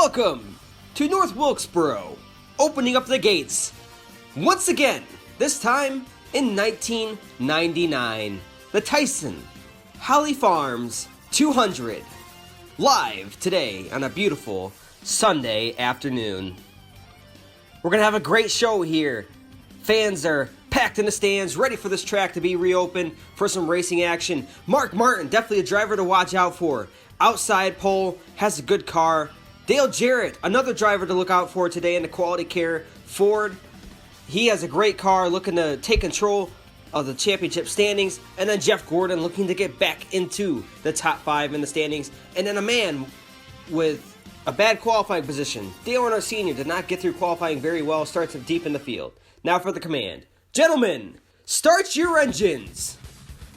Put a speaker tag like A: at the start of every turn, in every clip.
A: Welcome to North Wilkesboro, opening up the gates once again, this time in 1999. The Tyson Holly Farms 200, live today on a beautiful Sunday afternoon. We're going to have a great show here. Fans are packed in the stands, ready for this track to be reopened for some racing action. Mark Martin, definitely a driver to watch out for. Outside pole, has a good car. Dale Jarrett, another driver to look out for today in the Quality Care Ford. He has a great car, looking to take control of the championship standings. And then Jeff Gordon looking to get back into the top 5 in the standings. And then a man with a bad qualifying position. Dale Earnhardt Sr. did not get through qualifying very well, starts deep in the field. Now for the command. Gentlemen, start your engines.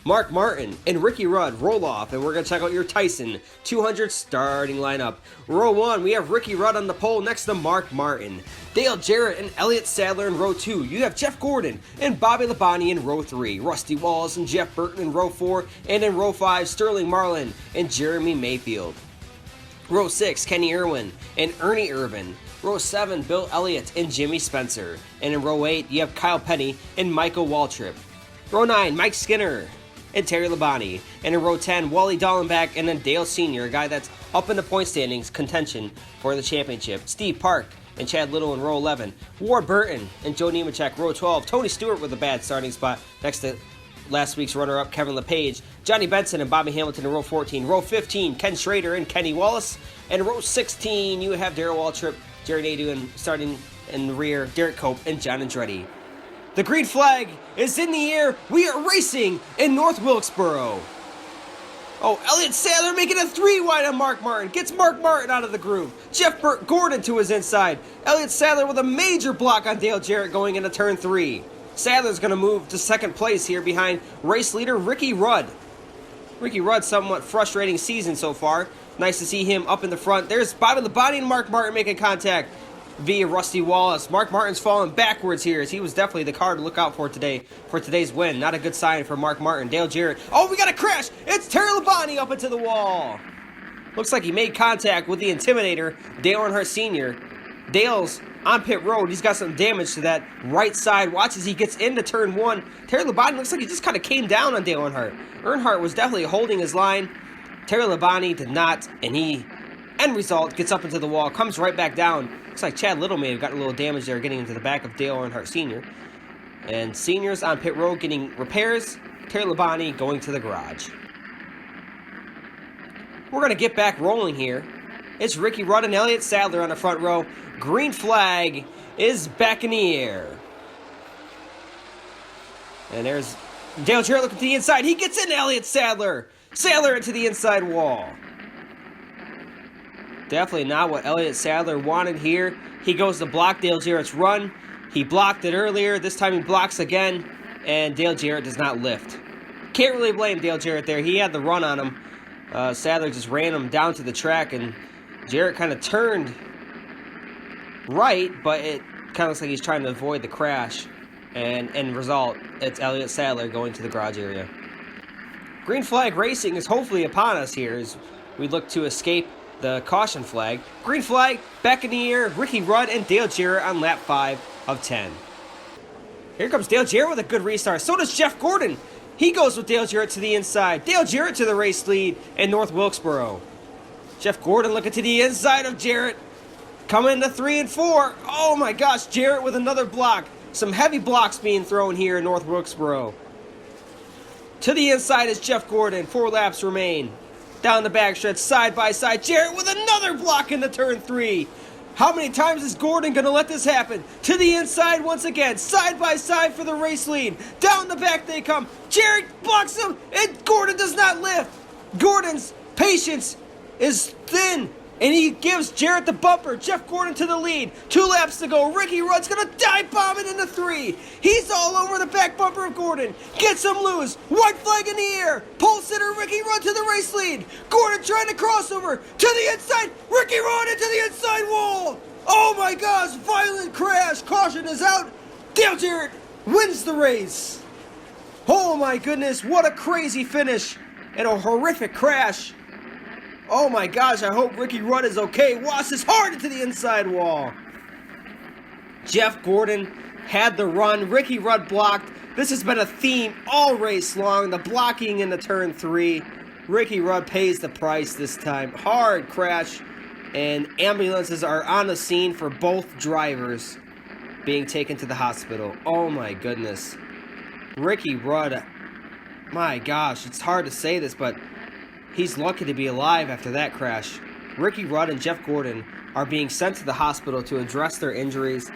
A: Mark Martin and Ricky Rudd roll off, and we're going to check out your Tyson 200 starting lineup. Row 1, we have Ricky Rudd on the pole next to Mark Martin. Dale Jarrett and Elliott Sadler in row 2. You have Jeff Gordon and Bobby Labonte in row 3. Rusty Wallace and Jeff Burton in row 4. And in row 5, Sterling Marlin and Jeremy Mayfield. Row 6, Kenny Irwin and Ernie Irvin. Row 7, Bill Elliott and Jimmy Spencer. And in row 8, you have Kyle Penny and Michael Waltrip. Row 9, Mike Skinner and Terry Labonte. And in row 10, Wally Dallenbach and then Dale Sr., a guy that's up in the point standings contention for the championship. Steve Park and Chad Little in row 11. Ward Burton and Joe Nemechek, row 12. Tony Stewart with a bad starting spot next to last week's runner-up, Kevin LePage. Johnny Benson and Bobby Hamilton in row 14. Row 15, Ken Schrader and Kenny Wallace. And row 16, you have Darrell Waltrip, Jerry Nadeau, and starting in the rear, Derek Cope and John Andretti. The green flag is in the air. We are racing in North Wilkesboro. Oh, Elliott Sadler making a 3 wide on Mark Martin. Gets Mark Martin out of the groove. Jeff Gordon to his inside. Elliott Sadler with a major block on Dale Jarrett going into turn 3. Sadler's going to move to second place here behind race leader Ricky Rudd. Ricky Rudd, somewhat frustrating season so far. Nice to see him up in the front. There's Bobby Labonte and Mark Martin making contact via Rusty Wallace. Mark Martin's falling backwards here, as he was definitely the car to look out for today for today's win. Not a good sign for Mark Martin. Dale Jarrett. Oh, we got a crash! It's Terry Labonte up into the wall. Looks like he made contact with the Intimidator, Dale Earnhardt Sr. Dale's on pit road. He's got some damage to that right side. Watch as he gets into turn 1. Terry Labonte looks like he just kind of came down on Dale Earnhardt. Earnhardt was definitely holding his line. Terry Labonte did not, and he, end result, gets up into the wall, comes right back down. Looks like Chad Little may have gotten a little damage there getting into the back of Dale Earnhardt Sr. And Senior's on pit road getting repairs. Terry Labonte going to the garage. We're going to get back rolling here. It's Ricky Rudd and Elliott Sadler on the front row. Green flag is back in the air. And there's Dale Jarrett looking to the inside. He gets into Elliott Sadler. Sadler into the inside wall. Definitely not what Elliott Sadler wanted here. He goes to block Dale Jarrett's run. He blocked it earlier. This time he blocks again. And Dale Jarrett does not lift. Can't really blame Dale Jarrett there. He had the run on him. Sadler just ran him down to the track. And Jarrett kind of turned right. But it kind of looks like he's trying to avoid the crash. And end result, it's Elliott Sadler going to the garage area. Green flag racing is hopefully upon us here as we look to escape the caution flag. Green flag back in the air. Ricky Rudd and Dale Jarrett on lap 5 of 10. Here comes Dale Jarrett with a good restart. So does Jeff Gordon. He goes with Dale Jarrett to the inside. Dale Jarrett to the race lead in North Wilkesboro. Jeff Gordon looking to the inside of Jarrett. Coming into 3 and 4. Oh my gosh, Jarrett with another block. Some heavy blocks being thrown here in North Wilkesboro. To the inside is Jeff Gordon. 4 laps remain. Down the backstretch, side by side. Jarrett with another block into turn 3. How many times is Gordon going to let this happen? To the inside once again. Side by side for the race lead. Down the back they come. Jarrett blocks him, and Gordon does not lift. Gordon's patience is thin, and he gives Jarrett the bumper. Jeff Gordon to the lead. 2 laps to go. Ricky Rudd's going to dive bomb it into 3. He's all over the back bumper of Gordon. Gets him loose. White flag in the air. Pole sitter Ricky Rudd to the race lead. Gordon trying to cross over. To the inside. Ricky Rudd into the inside wall. Oh my gosh. Violent crash. Caution is out. Dale Jarrett wins the race. Oh my goodness. What a crazy finish. And a horrific crash. Oh my gosh, I hope Ricky Rudd is okay. Watch this hard into the inside wall. Jeff Gordon had the run. Ricky Rudd blocked. This has been a theme all race long. The blocking into turn 3. Ricky Rudd pays the price this time. Hard crash. And ambulances are on the scene for both drivers being taken to the hospital. Oh my goodness. Ricky Rudd, my gosh, it's hard to say this, but he's lucky to be alive after that crash. Ricky Rudd and Jeff Gordon are being sent to the hospital to address their injuries.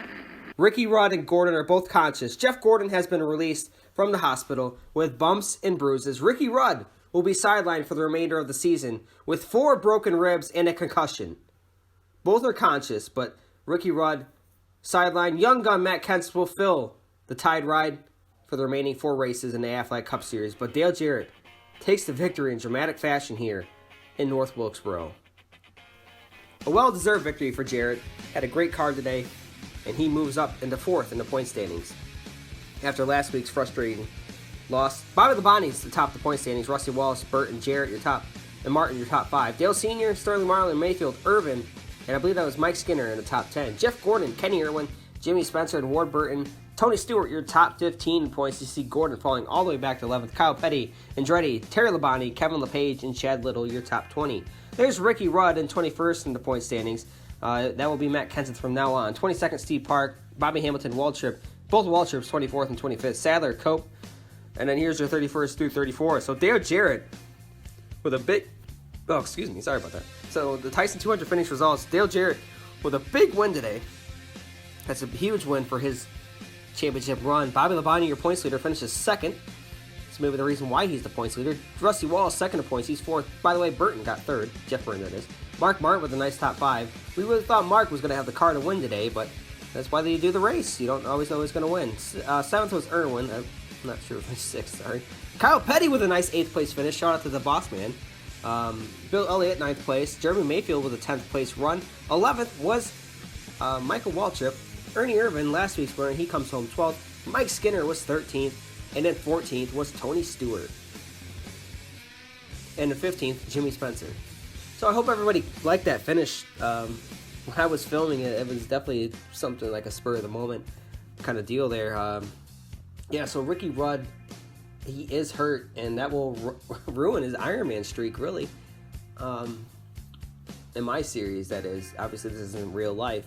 A: Ricky Rudd and Gordon are both conscious. Jeff Gordon has been released from the hospital with bumps and bruises. Ricky Rudd will be sidelined for the remainder of the season with 4 broken ribs and a concussion. Both are conscious, but Ricky Rudd sidelined. Young gun Matt Kenseth will fill the Tide ride for the remaining 4 races in the Aflac Cup Series, but Dale Jarrett takes the victory in dramatic fashion here in North Wilkesboro. A well-deserved victory for Jarrett. Had a great card today, and he moves up into 4th in the point standings after last week's frustrating loss. Bobby Labonte's the top of the point standings. Rusty Wallace, Burt, and Jarrett, your top, and Martin, your top 5. Dale Sr., Sterling Marlin, Mayfield, Irvin, and I believe that was Mike Skinner in the top 10. Jeff Gordon, Kenny Irwin, Jimmy Spencer, and Ward Burton. Tony Stewart, your top 15 points. You see Gordon falling all the way back to 11th. Kyle Petty, Andretti, Terry Labonte, Kevin LePage, and Chad Little, your top 20. There's Ricky Rudd in 21st in the point standings. That will be Matt Kenseth from now on. 22nd, Steve Park, Bobby Hamilton, Waltrip. Both Waltrips, 24th and 25th. Sadler, Cope. And then here's your 31st through 34. So Dale Jarrett with a big... Oh, excuse me. Sorry about that. So the Tyson 200 finish results. Dale Jarrett with a big win today. That's a huge win for his championship run. Bobby Labonte, your points leader, finishes 2nd. That's maybe the reason why he's the points leader. Rusty Wallace, 2nd in points. He's 4th. By the way, Burton got 3rd. Jeff Burton, that is. Mark Martin with a nice top 5. We really thought Mark was going to have the car to win today, but that's why they do the race. You don't always know who's going to win. 7th was Irwin. I'm not sure if he's 6th, sorry. Kyle Petty with a nice 8th place finish. Shout out to the boss man. Bill Elliott, 9th place. Jeremy Mayfield with a 10th place run. 11th was Michael Waltrip. Ernie Irvin, last week's winner, he comes home 12th. Mike Skinner was 13th. And then 14th was Tony Stewart. And the 15th, Jimmy Spencer. So I hope everybody liked that finish. When I was filming it, it was definitely something like a spur of the moment kind of deal there. Yeah, so Ricky Rudd, he is hurt, and that will ruin his Ironman streak, really. In my series, that is. Obviously, this isn't real life.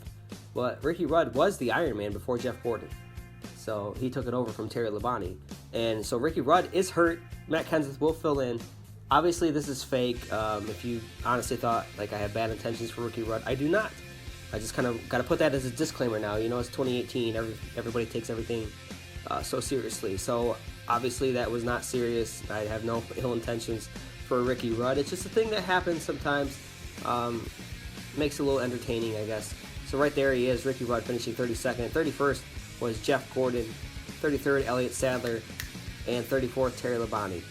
A: But Ricky Rudd was the Ironman before Jeff Gordon. So he took it over from Terry Labonte. And so Ricky Rudd is hurt. Matt Kenseth will fill in. Obviously, this is fake. If you honestly thought like I had bad intentions for Ricky Rudd, I do not. I just kind of got to put that as a disclaimer now. You know, it's 2018. Everybody takes everything so seriously. So obviously that was not serious. I have no ill intentions for Ricky Rudd. It's just a thing that happens sometimes. Makes it a little entertaining, I guess. So right there he is, Ricky Rudd finishing 32nd. 31st was Jeff Gordon. 33rd, Elliott Sadler. And 34th, Terry Labonte.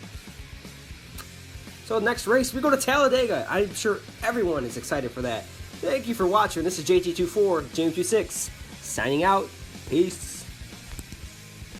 A: So next race, we go to Talladega. I'm sure everyone is excited for that. Thank you for watching. This is JT24, James 26, signing out. Peace.